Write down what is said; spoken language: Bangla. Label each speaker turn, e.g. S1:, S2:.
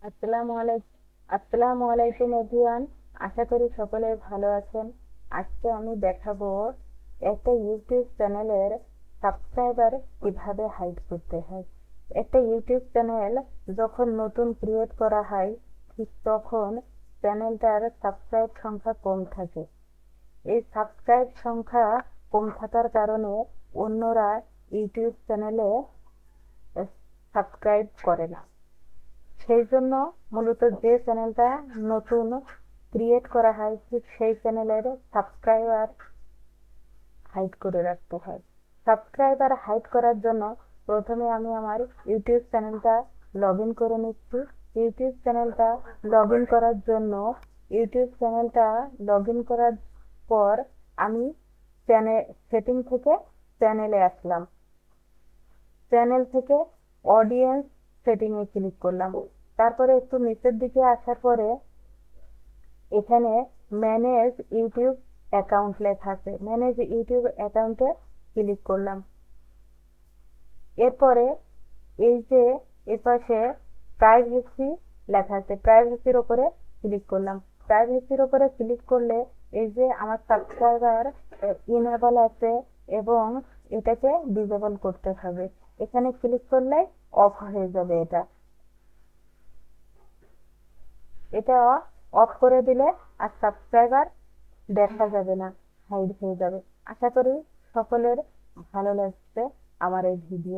S1: আসসালামু আলাইকুম এভরিওয়ান। আশা করি সকলে ভালো আছেন। আজকে আমি দেখাবো একটা ইউটিউব চ্যানেলের সাবস্ক্রাইবার কিভাবে হাইড করতে হয়। একটা ইউটিউব চ্যানেল যখন নতুন ক্রিয়েট করা হয়, ঠিক তখন চ্যানেলটার সাবস্ক্রাইব সংখ্যা কম থাকে। এই সাবস্ক্রাইব সংখ্যা কম থাকার কারণে অন্যরা ইউটিউব চ্যানেলে সাবস্ক্রাইব করে না। সেই জন্য মূলত যে চ্যানেলটা নতুন ক্রিয়েট করা হয়, ঠিক সেই চ্যানেলের সাবস্ক্রাইবার হাইড করে রাখতে হয়। সাবস্ক্রাইবার হাইড করার জন্য প্রথমে আমি আমার ইউটিউব চ্যানেলটা লগ ইন করে নিচ্ছি। ইউটিউব চ্যানেলটা লগ ইন করার জন্য ইউটিউব চ্যানেলটা লগ ইন করার পর আমি চ্যানেল সেটিং থেকে চ্যানেলে আসলাম। চ্যানেল থেকে অডিয়েন্স সেটিং এ ক্লিক করলাম। তারপরে একটু নিচের দিকে আসার পরে এখানে ম্যানেজ ইউটিউব অ্যাকাউন্ট লেখা আছে, ম্যানেজ ইউটিউব অ্যাকাউন্টে ক্লিক করলাম। এরপরে এই যে এপাশে প্রাইভেসি লেখা আছে, প্রাইভেসির উপরে ক্লিক করলাম। প্রাইভেসির উপরে ক্লিক করলে এই যে আমার সাবস্ক্রাইবার ইনেবল আছে এবং এটাকে ডিসেবল করতে হবে। এখানে ক্লিক করলে অফ হয়ে যাবে। এটা অফ করে দিলে আর সাবস্ক্রাইবার দেখা যাবে না, হাইড হয়ে যাবে। আশা করি সকলের ভালো লাগছে আমার এই ভিডিও।